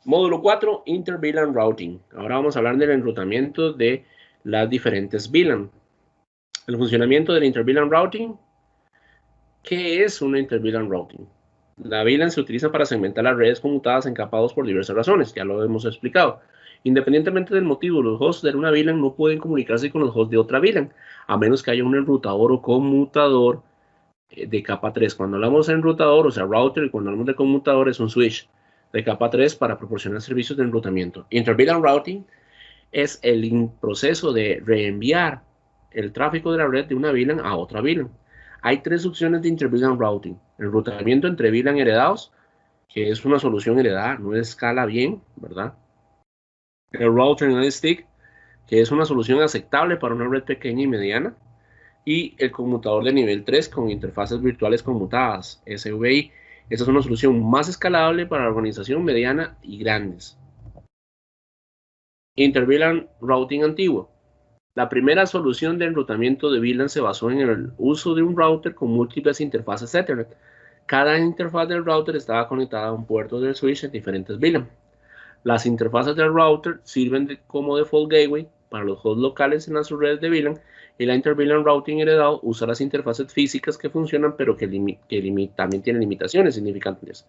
Módulo 4, Inter-VLAN Routing. Ahora vamos a hablar del enrutamiento de las diferentes VLAN. El funcionamiento del Inter-VLAN Routing. ¿Qué es un Inter-VLAN Routing? La VLAN se utiliza para segmentar las redes conmutadas en capa 2 por diversas razones, ya lo hemos explicado. Independientemente del motivo, los hosts de una VLAN no pueden comunicarse con los hosts de otra VLAN, a menos que haya un enrutador o conmutador de capa 3. Cuando hablamos de enrutador, o sea, router, y cuando hablamos de conmutador, es un switch de capa 3 para proporcionar servicios de enrutamiento. Inter-VLAN Routing es el proceso de reenviar el tráfico de la red de una VLAN a otra VLAN. Hay tres opciones de Inter-VLAN Routing. Enrutamiento entre VLAN heredados, que es una solución heredada, no escala bien, ¿verdad? El Router on a Stick, que es una solución aceptable para una red pequeña y mediana. Y el conmutador de nivel 3 con interfaces virtuales conmutadas, SVI. Esta es una solución más escalable para la organización mediana y grandes. Inter-VLAN Routing antiguo. La primera solución de enrutamiento de VLAN se basó en el uso de un router con múltiples interfaces Ethernet. Cada interfaz del router estaba conectada a un puerto del switch en diferentes VLAN. Las interfaces del router sirven como default gateway para los hosts locales en las redes de VLAN, y la Inter-VLAN Routing heredado usa las interfaces físicas que funcionan, pero que también tienen limitaciones significantes.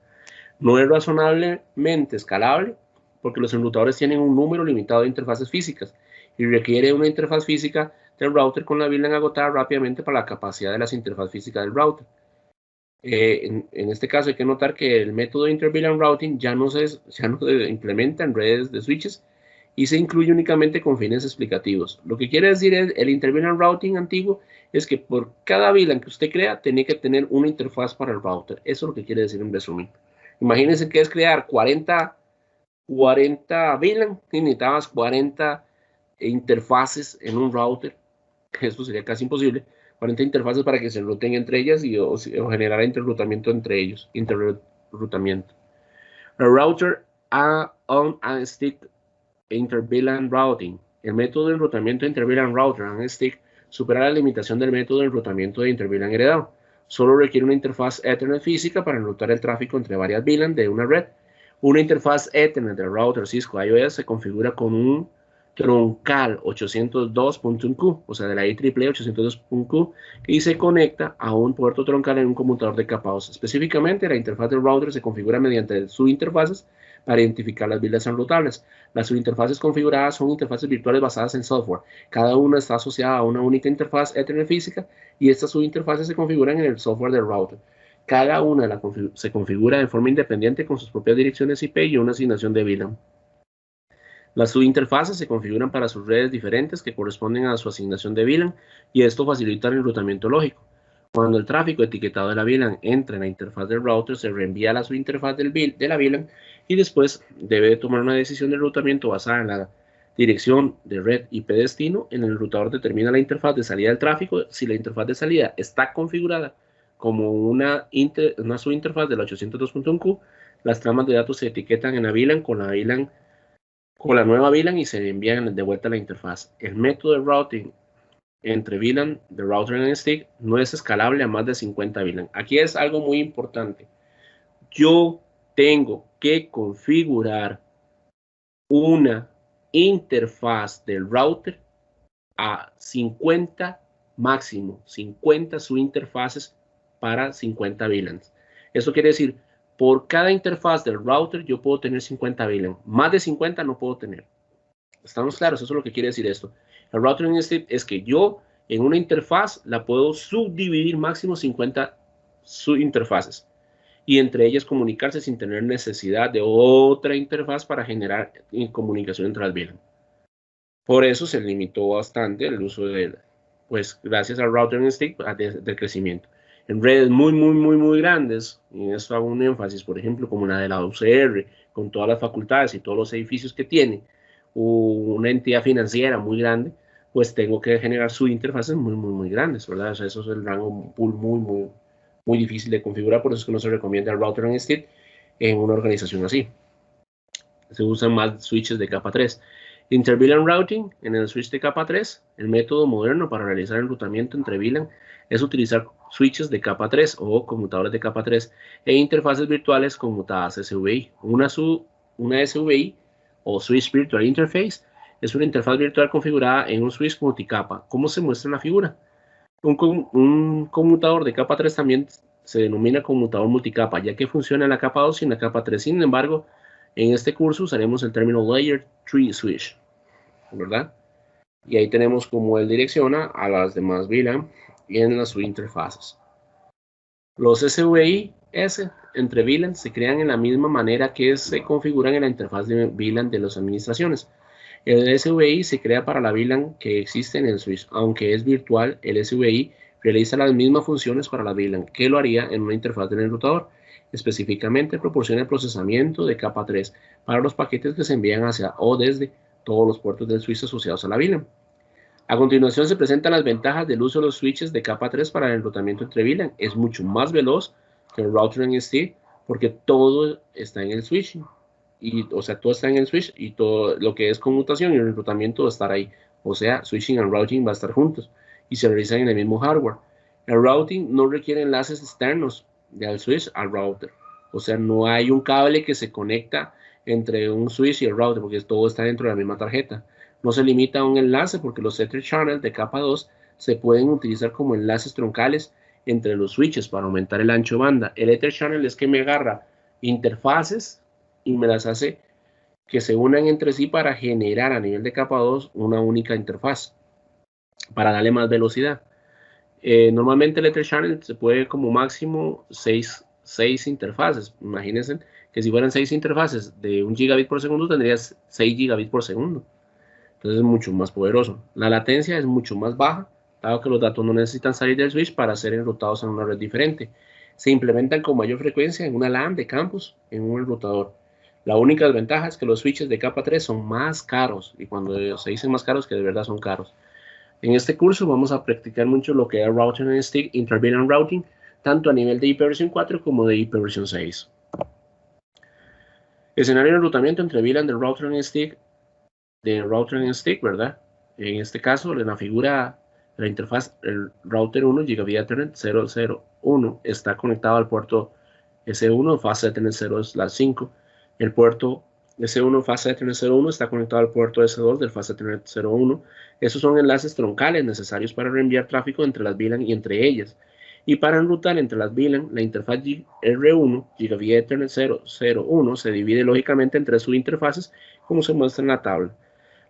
No es razonablemente escalable porque los enrutadores tienen un número limitado de interfaces físicas y requiere una interfaz física del router con la VLAN agotada rápidamente para la capacidad de las interfaces físicas del router. En este caso hay que notar que el método Inter-VLAN Routing ya no se implementa en redes de switches y se incluye únicamente con fines explicativos. Lo que quiere decir el Inter-VLAN Routing antiguo es que por cada VLAN que usted crea, tiene que tener una interfaz para el router. Eso es lo que quiere decir en resumen. Imagínense que es crear 40 VLAN y necesitabas 40 interfaces en un router. Esto sería casi imposible. 40 interfaces para que se enruten entre ellas o generar interrutamiento entre ellos. Interrutamiento. El router on a stick Inter-VLAN Routing. El método de enrutamiento de Inter-VLAN Router on a stick supera la limitación del método de enrutamiento de Inter-VLAN heredado. Solo requiere una interfaz Ethernet física para enrutar el tráfico entre varias VLAN de una red. Una interfaz Ethernet del router Cisco IOS se configura con un troncal 802.1Q, o sea, de la IEEE 802.1Q, y se conecta a un puerto troncal en un conmutador de capa 2. Específicamente, la interfaz del router se configura mediante subinterfaces para identificar las VLANs enrutables. Las subinterfaces configuradas son interfaces virtuales basadas en software. Cada una está asociada a una única interfaz Ethernet física y estas subinterfaces se configuran en el software del router. Cada una se configura de forma independiente con sus propias direcciones IP y una asignación de VLAN. Las subinterfaces se configuran para sus redes diferentes que corresponden a su asignación de VLAN y esto facilita el enrutamiento lógico. Cuando el tráfico etiquetado de la VLAN entra en la interfaz del router, se reenvía a la subinterfaz de la VLAN y después debe tomar una decisión de enrutamiento basada en la dirección de red IP destino. En el enrutador determina la interfaz de salida del tráfico. Si la interfaz de salida está configurada como una subinterfaz de la 802.1Q, las tramas de datos se etiquetan en la VLAN con la nueva VLAN y se envían de vuelta a la interfaz. El método de routing entre VLAN de router en stick no es escalable a más de 50 VLAN. Aquí es algo muy importante. Yo tengo que configurar una interfaz del router a 50 máximo, 50 subinterfaces para 50 VLANs. Eso quiere decir, por cada interfaz del router yo puedo tener 50 VLAN. Más de 50 no puedo tener. ¿Estamos claros? Eso es lo que quiere decir esto. El router in state es que yo en una interfaz la puedo subdividir máximo 50 subinterfaces y entre ellas comunicarse sin tener necesidad de otra interfaz para generar comunicación entre las VLAN. Por eso se limitó bastante el uso de, pues gracias al router in stick del crecimiento. En redes muy grandes, y en esto hago un énfasis, por ejemplo, como la de la UCR, con todas las facultades y todos los edificios que tiene, una entidad financiera muy grande, pues tengo que generar subinterfaces muy grandes, ¿verdad? O sea, eso es el rango pool muy difícil de configurar, por eso es que no se recomienda el router in stick en una organización así. Se usan más switches de capa 3. Inter-VLAN Routing en el switch de capa 3. El método moderno para realizar el enrutamiento entre VLAN es utilizar switches de capa 3 o conmutadores de capa 3 e interfaces virtuales conmutadas SVI. Una Una SVI o Switch Virtual Interface es una interfaz virtual configurada en un switch multicapa. ¿Cómo se muestra en la figura? Un conmutador de capa 3 también se denomina conmutador multicapa, ya que funciona en la capa 2 y en la capa 3. Sin embargo, en este curso usaremos el término Layer 3 Switch, ¿verdad? Y ahí tenemos cómo él direcciona a las demás VLAN y en las subinterfaces. Los SVIs entre VLAN se crean en la misma manera que se configuran en la interfaz de VLAN de las administraciones. El SVI se crea para la VLAN que existe en el switch. Aunque es virtual, el SVI realiza las mismas funciones para la VLAN que lo haría en una interfaz del enrutador. Específicamente proporciona el procesamiento de capa 3 para los paquetes que se envían hacia o desde todos los puertos del switch asociados a la VLAN. A continuación se presentan las ventajas del uso de los switches de capa 3 para el enrutamiento entre VLAN. Es mucho más veloz que el router en stick porque todo está en el switch. O sea, todo está en el switch y todo lo que es conmutación y el enrutamiento va a estar ahí. O sea, switching and routing va a estar juntos y se realizan en el mismo hardware. El routing no requiere enlaces externos del switch al router. O sea, no hay un cable que se conecta entre un switch y el router porque todo está dentro de la misma tarjeta. No se limita a un enlace porque los Ether Channels de capa 2 se pueden utilizar como enlaces troncales entre los switches para aumentar el ancho de banda. El Ether Channel es que me agarra interfaces y me las hace que se unan entre sí para generar a nivel de capa 2 una única interfaz para darle más velocidad. Normalmente el Ether Channel se puede como máximo 6 interfaces. Imagínense que si fueran 6 interfaces de 1 gigabit por segundo tendrías 6 gigabit por segundo. Entonces es mucho más poderoso. La latencia es mucho más baja, dado que los datos no necesitan salir del switch para ser enrutados en una red diferente. Se implementan con mayor frecuencia en una LAN de campus en un enrutador. La única desventaja es que los switches de capa 3 son más caros, y cuando se dicen más caros, que de verdad son caros. En este curso vamos a practicar mucho lo que es Routing and Stick, Inter-VLAN Routing, tanto a nivel de IPv4 como de IPv6. Escenario de enrutamiento entre VLAN de Router and Stick, ¿verdad? En este caso, en la figura de la interfaz, el router 1 Gigabit Ethernet 001 está conectado al puerto S1 fase Ethernet 0/5. El puerto S1 fase Ethernet 01 está conectado al puerto S2 del fase Ethernet 01. Esos son enlaces troncales necesarios para reenviar tráfico entre las VLAN y entre ellas. Y para enrutar entre las VLAN, la interfaz R1 Gigabit Ethernet 001 se divide lógicamente en 3 subinterfaces, como se muestra en la tabla.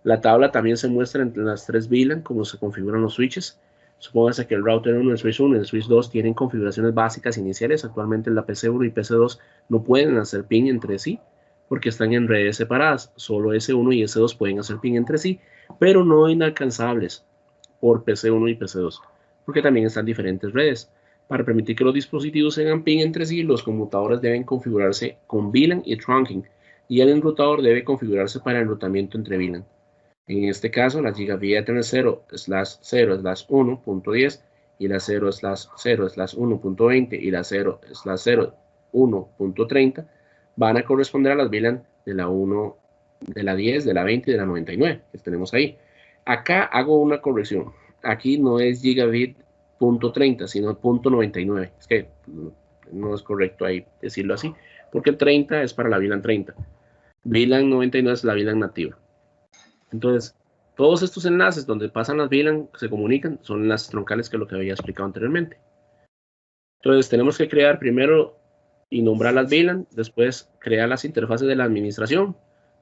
La tabla también se muestra entre las 3 VLAN, como se configuran los switches. Supóngase que el router 1, el switch 1 y el switch 2 tienen configuraciones básicas iniciales. Actualmente la PC1 y PC2 no pueden hacer ping entre sí porque están en redes separadas. Solo S1 y S2 pueden hacer ping entre sí, pero no inalcanzables por PC1 y PC2, porque también están diferentes redes. Para permitir que los dispositivos hagan ping entre sí, los conmutadores deben configurarse con VLAN y trunking, y el enrutador debe configurarse para el enrutamiento entre VLAN. En este caso, la Gigabit Ethernet 0/0/1.10 y la 0/0/1.20 y la 0/0/1.30 van a corresponder a las VLAN de la 1, de la 10, de la 20 y de la 99 que tenemos ahí. Acá hago una corrección. Aquí no es Gigabit .30, sino .99. Es que no es correcto ahí decirlo así, porque el 30 es para la VLAN 30. VLAN 99 es la VLAN nativa. Entonces, todos estos enlaces donde pasan las VLAN se comunican, son enlaces troncales, que es lo que había explicado anteriormente. Entonces, tenemos que crear primero y nombrar las VLAN, después crear las interfaces de la administración,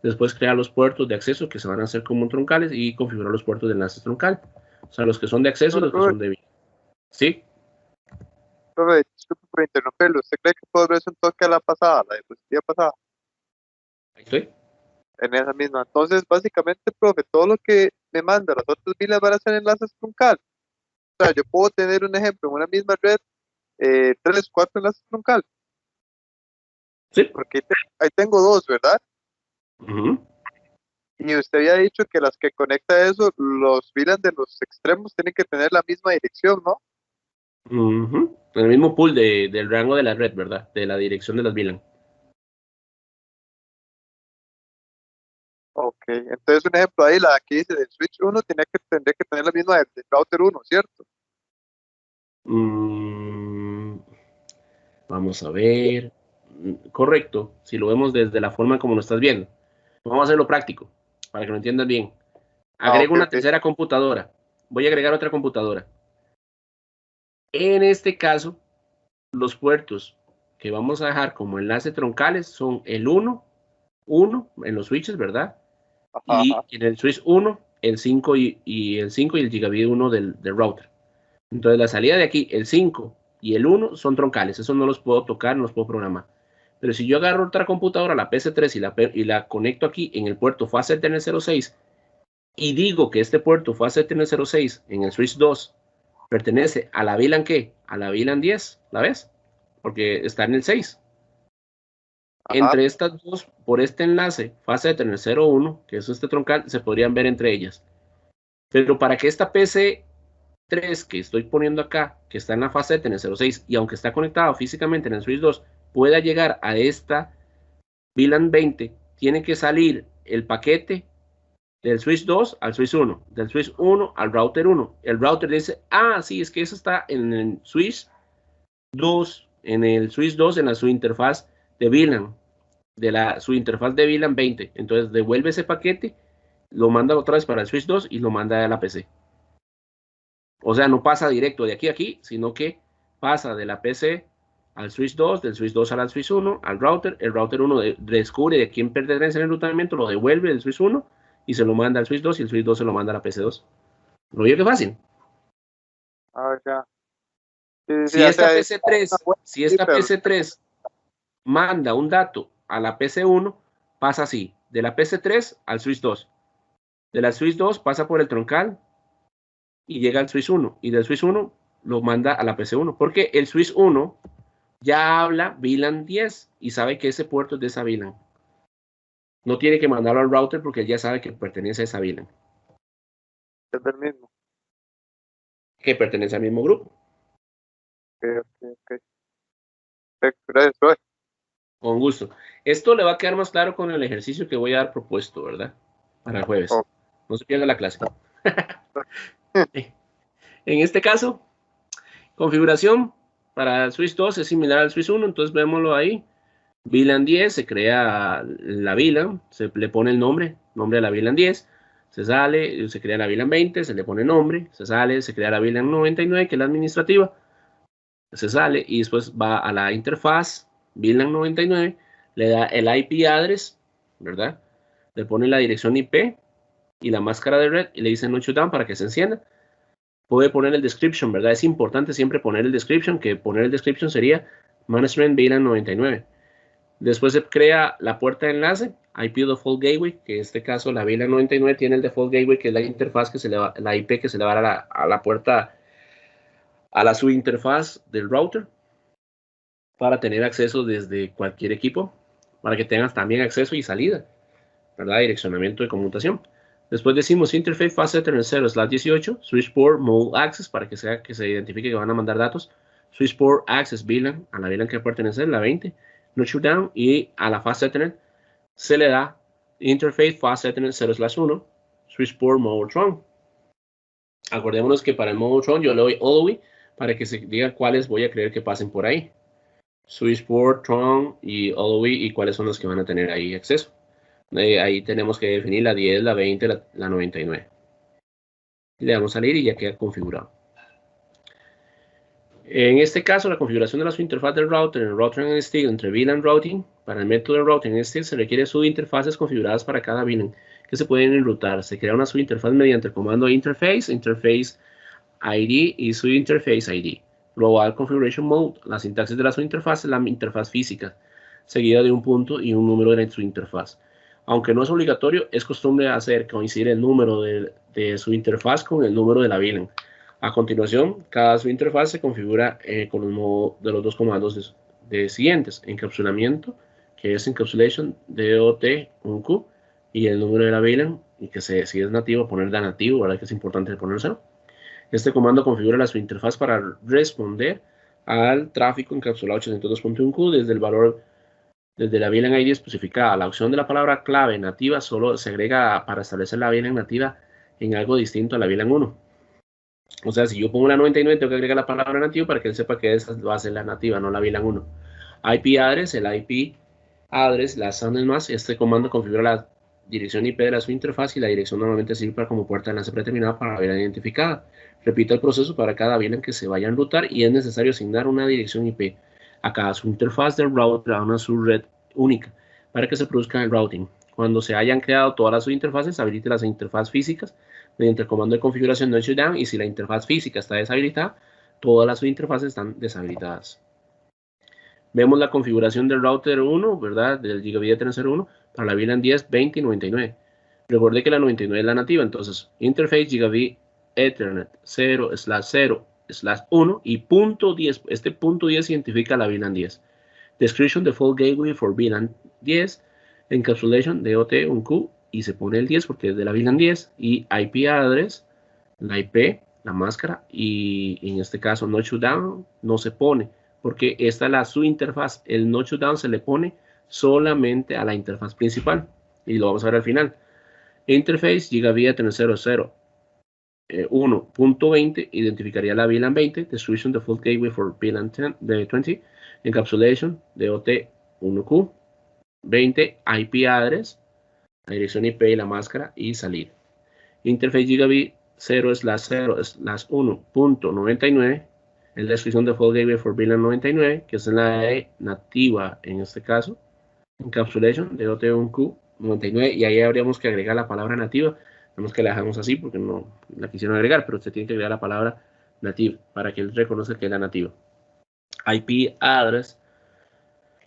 después crear los puertos de acceso que se van a hacer como troncales y configurar los puertos de enlaces troncal. O sea, los que son de acceso y los que son de VLAN. ¿Sí? Profe, disculpe por interrumpirlo. ¿Usted cree que puedo ver un toque a la pasada, la diapositiva pasada? Ahí estoy. En esa misma. Entonces, básicamente, profe, todo lo que me manda las otras vilas van a ser enlaces troncales. O sea, yo puedo tener un ejemplo en una misma red, 3, 4 enlaces troncales. Sí. Porque ahí tengo 2, ¿verdad? Y usted había dicho que las que conecta eso, los VLAN de los extremos tienen que tener la misma dirección, ¿no? En el mismo pool del rango de la red, ¿verdad? De la dirección de las VLAN. Ok, entonces un ejemplo ahí, la que dice del switch 1 tendría que tener la misma del router 1, ¿cierto? Vamos a ver. correcto si lo vemos desde la forma como lo estás viendo. Vamos a hacerlo práctico, para que lo entiendas bien. Agrego una tercera computadora. Voy a agregar otra computadora. En este caso, los puertos que vamos a dejar como enlace troncales son el 1 en los switches, ¿verdad? Y en el switch 1, el 5 y el 5 y el gigabit 1 del router. Entonces la salida de aquí, el 5 y el 1 son troncales. Eso no los puedo tocar, no los puedo programar. Pero si yo agarro otra computadora, la PC3, y la conecto aquí en el puerto Fast Ethernet 06 y digo que este puerto Fast Ethernet 06 en el switch 2 pertenece a la VLAN ¿qué? A la VLAN 10, ¿la ves? Porque está en el 6. Entre estas dos, por este enlace, Fast Ethernet 01, que es este troncal, se podrían ver entre ellas. Pero para que esta PC3 que estoy poniendo acá, que está en la Fast Ethernet 06, y aunque está conectado físicamente en el switch 2, pueda llegar a esta VLAN 20, tiene que salir el paquete del switch 2 al switch 1, del switch 1 al router 1. El router dice, sí, es que eso está en el switch 2, en su interfaz de VLAN, su interfaz de VLAN 20. Entonces devuelve ese paquete, lo manda otra vez para el switch 2 y lo manda a la PC. O sea, no pasa directo de aquí a aquí, sino que pasa de la PC al switch 2, del switch 2 al switch 1, al router. El router 1 descubre de quién pertenece en el enrutamiento, lo devuelve del switch 1 y se lo manda al switch 2 y el switch 2 se lo manda a la PC2. ¿Lo vio que fácil? Ya. Si esta PC3 manda un dato a la PC1, pasa así, de la PC3 al switch 2. De la switch 2 pasa por el troncal y llega al switch 1. Y del switch 1 lo manda a la PC1. Porque el switch 1 ya habla VLAN 10 y sabe que ese puerto es de esa VLAN. No tiene que mandarlo al router porque él ya sabe que pertenece a esa VLAN. Es del mismo. Que pertenece al mismo grupo. Ok. Gracias, Roy. Con gusto. Esto le va a quedar más claro con el ejercicio que voy a dar propuesto, ¿verdad? Para el jueves. No se pierda la clase. En este caso, configuración para el switch 2 es similar al switch 1, entonces vémoslo ahí. VLAN 10, se crea la VLAN, se le pone el nombre a la VLAN 10, se sale, se crea la VLAN 20, se le pone nombre, se sale, se crea la VLAN 99, que es la administrativa, se sale y después va a la interfaz VLAN 99, le da el IP address, ¿verdad? Le pone la dirección IP y la máscara de red y le dice no shutdown para que se encienda. Puede poner el description, ¿verdad? Es importante siempre poner el description, que poner el description sería management VLAN 99. Después se crea la puerta de enlace, IP Default Gateway, que en este caso la VLAN 99 tiene el Default Gateway, que es la interfaz que se le va, la IP que se le va a la puerta, a la subinterfaz del router, para tener acceso desde cualquier equipo, para que tengas también acceso y salida, ¿verdad? Direccionamiento de conmutación. Después decimos Interface Fast Ethernet 0/18, Switch Port Mode Access, para que se identifique que van a mandar datos, Switch Port Access VLAN, a la VLAN que pertenece, la 20, no shutdown, y a la Fast Ethernet se le da Interface Fast Ethernet 0/1, Switch Port Mode Tron. Acordémonos que para el modo Tron yo le doy all the way para que se diga cuáles voy a creer que pasen por ahí. Switch Port, Tron y all the way, y cuáles son los que van a tener ahí acceso. Ahí tenemos que definir la 10, la 20, la 99. Le damos a salir y ya queda configurado. En este caso, la configuración de la subinterfaz del router en el router en stick entre VLAN routing. Para el método de routing en stick se requiere subinterfaces configuradas para cada VLAN que se pueden enrutar. Se crea una subinterfaz mediante el comando interface ID y subinterface ID. Global Configuration Mode, la sintaxis de la subinterfaz es la interfaz física, seguida de un punto y un número de su interfaz. Aunque no es obligatorio, es costumbre hacer coincidir el número de su interfaz con el número de la VLAN. A continuación, cada subinterfaz se configura con los dos comandos de siguientes: encapsulamiento, que es encapsulation DOT, un Q, y el número de la VLAN, y que si es nativo, poner de nativo, ¿verdad? Que es importante ponérselo. Este comando configura la subinterfaz para responder al tráfico encapsulado 802.1Q desde la VLAN ID especificada. La opción de la palabra clave nativa solo se agrega para establecer la VLAN nativa en algo distinto a la VLAN 1. O sea, si yo pongo la 99, tengo que agregar la palabra nativa para que él sepa que esa va a ser la nativa, no la VLAN 1. IP address, el IP address, la SAN más, este comando configura la dirección IP de su interfaz y la dirección normalmente sirve para como puerta de enlace predeterminada para la VLAN identificada. Repita el proceso para cada VLAN que se vaya a enrutar y es necesario asignar una dirección IP a cada su interfaz del router a una subred única para que se produzca el routing. Cuando se hayan creado todas las subinterfaces, habilite las interfaces físicas mediante el comando de configuración no shutdown y si la interfaz física está deshabilitada, todas las subinterfaces están deshabilitadas. Vemos la configuración del router 1, ¿verdad? Del Gigabit Ethernet 01 para la VLAN 10, 20 y 99. Recuerde que la 99 es la nativa, entonces Interface Gigabit Ethernet 0/0/1 y punto 10. Este punto 10 identifica la VLAN 10. Description Default Gateway for VLAN 10. Encapsulation DOT 1Q y se pone el 10 porque es de la VLAN 10 y IP address, la IP, la máscara y en este caso no shutdown no se pone porque esta es la su interfaz. El no shutdown se le pone solamente a la interfaz principal y lo vamos a ver al final. Interface Gigabit Ethernet 00 1.20 identificaría la VLAN 20. Description Default Gateway for VLAN 20. Encapsulation DOT 1Q 20 IP address, la dirección IP y la máscara y salir. Interface Gigabit 0/0/1.99, es la descripción de Default Gateway for VLAN 99, que es la nativa en este caso. Encapsulation de DOT1Q 99 y ahí habríamos que agregar la palabra nativa. Tenemos que la dejamos así porque no la quisieron agregar, pero usted tiene que agregar la palabra nativa para que él reconozca que es la nativa. IP address,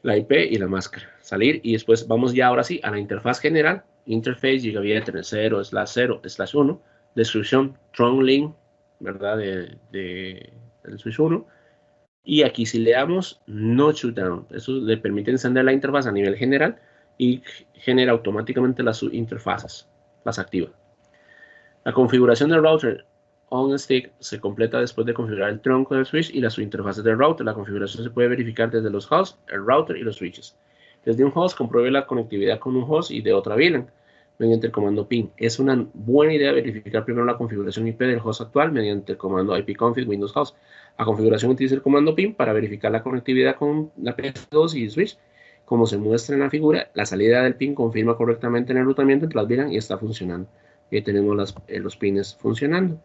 la IP y la máscara. Salir y después vamos ya ahora sí a la interfaz general. Interface Gigabit Ethernet 0/0/1. Descripción TronLink, ¿verdad? del switch 1. Y aquí si le damos no shutdown, eso le permite encender la interfaz a nivel general y genera automáticamente las subinterfaces, las activa. La configuración del router on stick se completa después de configurar el tronco del switch y las subinterfaces del router. La configuración se puede verificar desde los hosts, el router y los switches. Desde un host compruebe la conectividad con un host y de otra VLAN mediante el comando ping. Es una buena idea verificar primero la configuración IP del host actual mediante el comando ipconfig Windows Host. A configuración utiliza el comando ping para verificar la conectividad con la PC2 y el switch. Como se muestra en la figura, la salida del ping confirma correctamente el enrutamiento entre las VLAN y está funcionando. Y ahí tenemos los pines funcionando.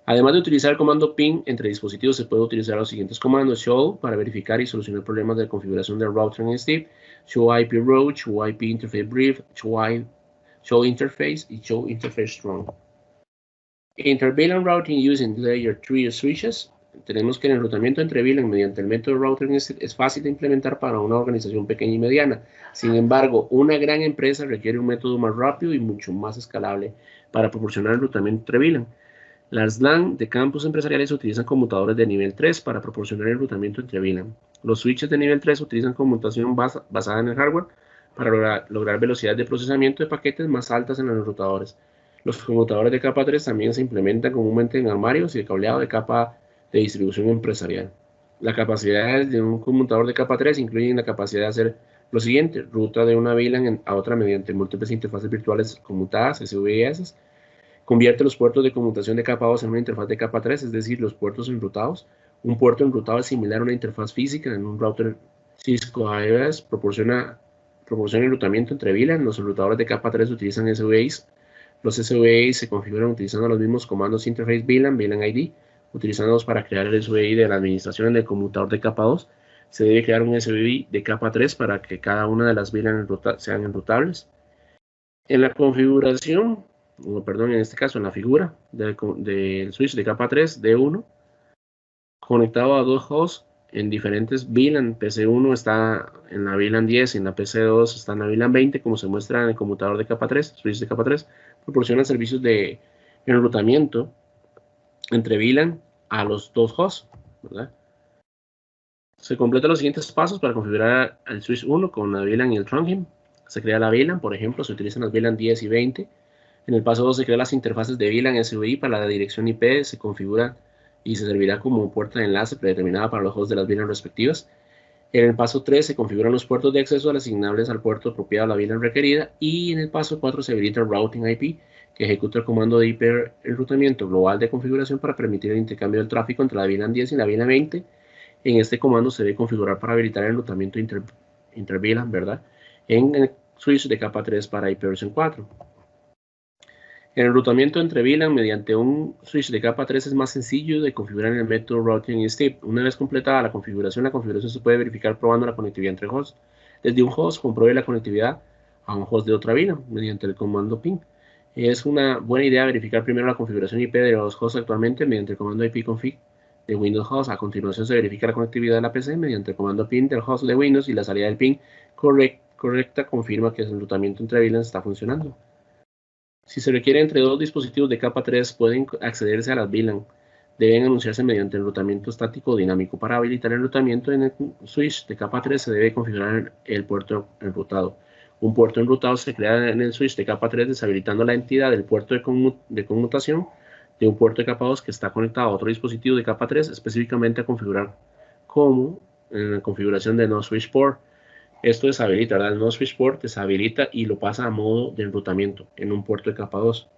Además de utilizar el comando ping entre dispositivos, se puede utilizar los siguientes comandos: show para verificar y solucionar problemas de configuración del router en Steve, show IP route, show IP interface brief, show interface y show interface strong. Inter-VLAN routing using layer 3 switches. Tenemos que el enrutamiento entre VLAN mediante el método routing es fácil de implementar para una organización pequeña y mediana. Sin embargo, una gran empresa requiere un método más rápido y mucho más escalable para proporcionar el enrutamiento entre VLAN. Las LAN de campus empresariales utilizan conmutadores de nivel 3 para proporcionar el enrutamiento entre VLAN. Los switches de nivel 3 utilizan conmutación basada en el hardware para lograr velocidades de procesamiento de paquetes más altas en los enrutadores. Los conmutadores de capa 3 también se implementan comúnmente en armarios y el cableado de capa de distribución empresarial. Las capacidades de un conmutador de capa 3 incluyen la capacidad de hacer lo siguiente: ruta de una VLAN a otra mediante múltiples interfaces virtuales conmutadas, SVIS. Convierte los puertos de conmutación de capa 2 en una interfaz de capa 3, es decir, los puertos enrutados. Un puerto enrutado es similar a una interfaz física en un router Cisco IOS. Proporciona enrutamiento entre VLAN. Los enrutadores de capa 3 utilizan SVIs. Los SVIs se configuran utilizando los mismos comandos Interface VLAN, VLAN ID, utilizándolos para crear el SVI de la administración del conmutador de capa 2. Se debe crear un SVI de capa 3 para que cada una de las VLAN sean enrutables. En la configuración, en este caso en la figura del switch de capa 3 D1, conectado a dos hosts en diferentes VLAN. PC1 está en la VLAN 10 y en la PC2 está en la VLAN 20, como se muestra en el conmutador de capa 3, switch de capa 3, proporciona servicios de enrutamiento entre VLAN a los dos hosts, ¿verdad? Se completan los siguientes pasos para configurar el switch 1 con la VLAN y el trunking. Se crea la VLAN, por ejemplo, se utilizan las VLAN 10 y 20. En el paso 2 se crean las interfaces de VLAN SVI para la dirección IP, se configura y se servirá como puerta de enlace predeterminada para los hosts de las VLAN respectivas. En el paso 3 se configuran los puertos de acceso asignables al puerto apropiado a la VLAN requerida, y en el paso 4 se habilita el routing IP, que ejecuta el comando de IP enrutamiento global de configuración para permitir el intercambio del tráfico entre la VLAN 10 y la VLAN 20 En este comando se debe configurar para habilitar el enrutamiento inter-VLAN, ¿verdad? En el switch de capa 3 para IP versión 4. El enrutamiento entre VLAN mediante un switch de capa 3 es más sencillo de configurar en el método routing y step. Una vez completada la configuración se puede verificar probando la conectividad entre hosts. Desde un host, compruebe la conectividad a un host de otra VLAN mediante el comando ping. Es una buena idea verificar primero la configuración IP de los hosts actualmente mediante el comando ipconfig de Windows Host. A continuación se verifica la conectividad de la PC mediante el comando ping del host de Windows y la salida del ping correcta confirma que el enrutamiento entre VLANs está funcionando. Si se requiere entre dos dispositivos de capa 3, pueden accederse a las VLAN. Deben anunciarse mediante enrutamiento estático o dinámico. Para habilitar el enrutamiento en el switch de capa 3 se debe configurar el puerto enrutado. Un puerto enrutado se crea en el switch de capa 3 deshabilitando la entidad del puerto de conmutación de un puerto de capa 2 que está conectado a otro dispositivo de capa 3, específicamente a configurar como en la configuración de no switch port. Esto deshabilita, ¿verdad? El no switch port deshabilita y lo pasa a modo de enrutamiento en un puerto de capa 2.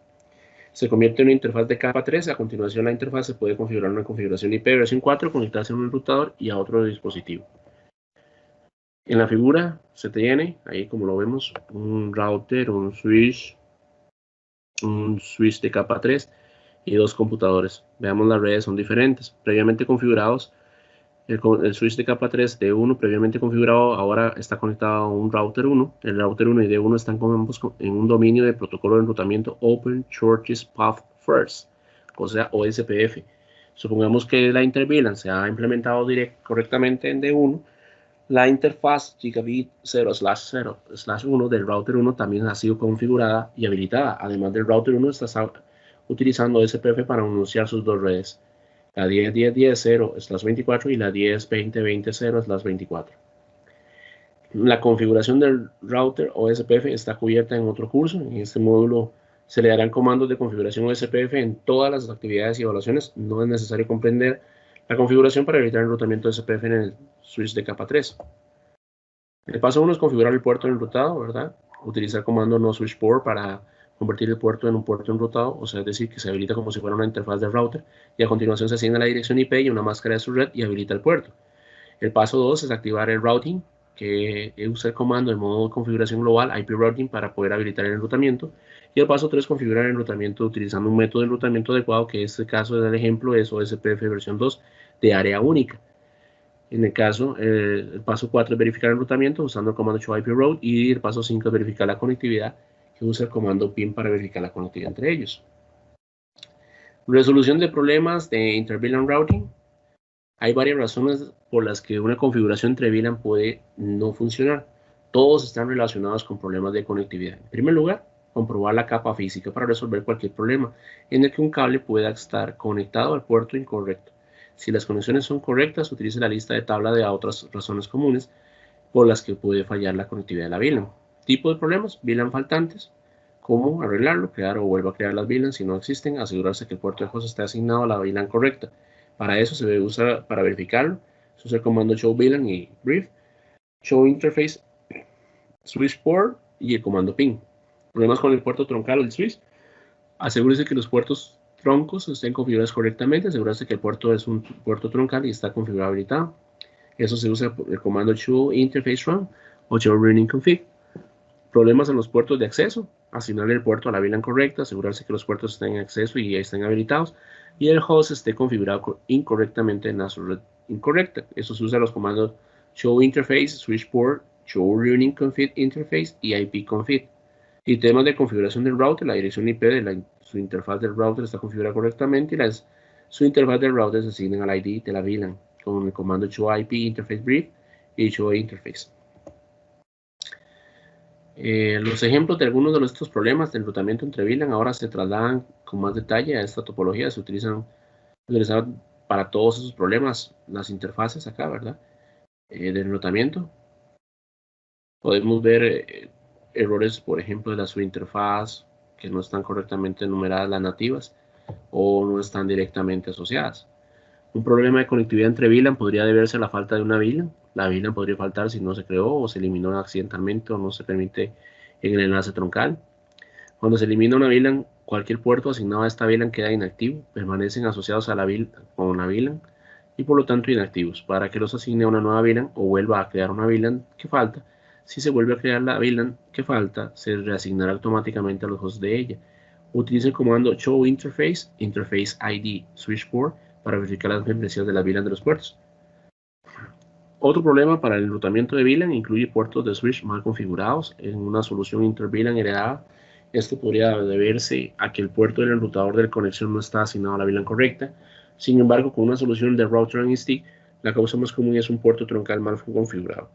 Se convierte en una interfaz de capa 3. A continuación, la interfaz se puede configurar en una configuración IP versión 4, conectarse a un enrutador y a otro dispositivo. En la figura se tiene, ahí como lo vemos, un router, un switch de capa 3 y dos computadores. Veamos, las redes son diferentes. Previamente configurados, el switch de capa 3 D1 previamente configurado ahora está conectado a un router 1. El router 1 y D1 están en un dominio de protocolo de enrutamiento Open Shortest Path First, o sea, OSPF. Supongamos que la interVLAN se ha implementado correctamente en D1. La interfaz gigabit 0/0/1 del router 1 también ha sido configurada y habilitada. Además del router 1 está utilizando OSPF para anunciar sus dos redes, la 10.10.10.0/24 y la 10.20.20.0/24. La configuración del router OSPF está cubierta en otro curso. En este módulo se le darán comandos de configuración OSPF en todas las actividades y evaluaciones. No es necesario comprender la configuración para evitar el enrutamiento OSPF en el switch de capa 3. El paso 1 es configurar el puerto enrutado, ¿verdad? Utilizar el comando no switch port para convertir el puerto en un puerto enrutado, o sea, es decir, que se habilita como si fuera una interfaz de router, y a continuación se asigna la dirección IP y una máscara de su red y habilita el puerto. El paso 2 es activar el routing, que usa el comando en modo de configuración global IP routing para poder habilitar el enrutamiento. Y el paso 3 configurar el enrutamiento utilizando un método de enrutamiento adecuado, que en este caso del ejemplo es OSPF versión 2 de área única. En el caso, el paso 4 es verificar el enrutamiento usando el comando show IP route, y el paso 5 es verificar la conectividad, que usa el comando pin para verificar la conectividad entre ellos. Resolución de problemas de inter-VLAN routing. Hay varias razones por las que una configuración entre VLAN puede no funcionar. Todos están relacionados con problemas de conectividad. En primer lugar, comprobar la capa física para resolver cualquier problema en el que un cable pueda estar conectado al puerto incorrecto. Si las conexiones son correctas, utilice la lista de tabla de otras razones comunes por las que puede fallar la conectividad de la VLAN. Tipo de problemas: VLAN faltantes. Cómo arreglarlo: crear o vuelva a crear las VLAN si no existen. Asegurarse que el puerto de host esté asignado a la VLAN correcta. Para eso se debe usar, para verificarlo, se usa el comando show VLAN y brief, show interface, switch port y el comando ping. Problemas con el puerto troncal o el switch: asegúrese que los puertos troncos estén configurados correctamente. Asegúrese que el puerto es un puerto troncal y está configurado habilitado. Eso se usa por el comando show interface run o show running config. Problemas en los puertos de acceso: asignarle el puerto a la VLAN correcta, asegurarse que los puertos estén en acceso y estén habilitados, y el host esté configurado incorrectamente en la red incorrecta. Eso se usa los comandos show interface, switch port, show running config interface y IP config. Y temas de configuración del router: la dirección IP de su interfaz del router está configurada correctamente y su interfaz del router se asigna al ID de la VLAN con el comando show IP interface brief y show interface. Los ejemplos de algunos de estos problemas de enrutamiento entre VLAN ahora se trasladan con más detalle a esta topología. Se utilizan para todos esos problemas las interfaces acá, ¿verdad? De enrutamiento. Podemos ver errores, por ejemplo, de la subinterfaz, que no están correctamente numeradas las nativas o no están directamente asociadas. Un problema de conectividad entre VLAN podría deberse a la falta de una VLAN. La VLAN podría faltar si no se creó o se eliminó accidentalmente o no se permite en el enlace troncal. Cuando se elimina una VLAN, cualquier puerto asignado a esta VLAN queda inactivo. Permanecen asociados a la VLAN con la VLAN y por lo tanto inactivos, para que los asigne a una nueva VLAN o vuelva a crear una VLAN que falta. Si se vuelve a crear la VLAN que falta, se reasignará automáticamente a los hosts de ella. Utilice el comando show interface, interface ID, switchport para verificar las membresías de la VLAN de los puertos. Otro problema para el enrutamiento de VLAN incluye puertos de switch mal configurados en una solución inter-VLAN heredada. Esto podría deberse a que el puerto del enrutador de conexión no está asignado a la VLAN correcta. Sin embargo, con una solución de router and stick, la causa más común es un puerto troncal mal configurado.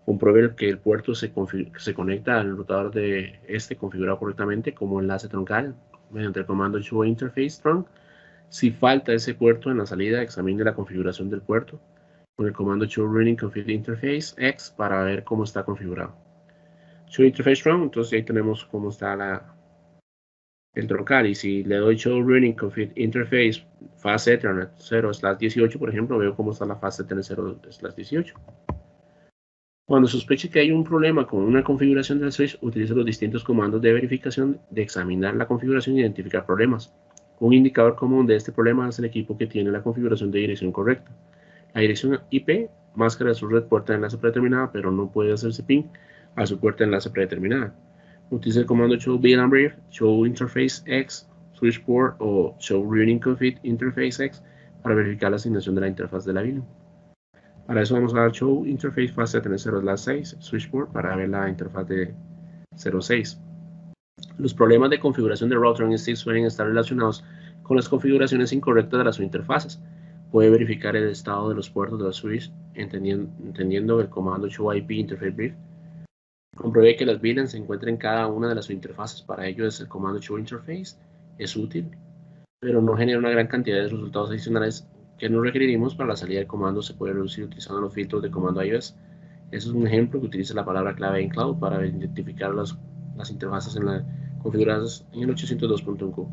Compruebe que el puerto se conecta al enrutador de este configurado correctamente como enlace troncal mediante el comando show interface trunk. Si falta ese puerto en la salida, examine la configuración del puerto con el comando show running config interface x para ver cómo está configurado. Show interface trunk, entonces ahí tenemos cómo está el troncal, y si le doy show running config interface fast ethernet 0/18, por ejemplo, veo cómo está la fast ethernet 0/18. Cuando sospeche que hay un problema con una configuración del switch, utilice los distintos comandos de verificación de examinar la configuración e identificar problemas. Un indicador común de este problema es el equipo que tiene la configuración de dirección correcta. La dirección IP, máscara de su red puerta de enlace predeterminada, pero no puede hacerse ping a su puerta de enlace predeterminada. Utilice el comando show VLAN brief, show interface x, switch port o show running config interface x para verificar la asignación de la interfaz de la VLAN. Para eso vamos a dar show interface fast ethernet 0/6 switch port para ver la interfaz de 0/6. Los problemas de configuración de router and stick suelen estar relacionados con las configuraciones incorrectas de las interfaces. Puede verificar el estado de los puertos de la switch entendiendo el comando show IP interface brief. Compruebe que las VLANs se encuentren en cada una de las interfaces. Para ello es el comando show interface. Es útil, pero no genera una gran cantidad de resultados adicionales que no requeriremos para la salida del comando. Se puede reducir utilizando los filtros de comando iOS. Eso es un ejemplo que utiliza la palabra clave en cloud para identificar las interfaces configuradas en el 802.1q.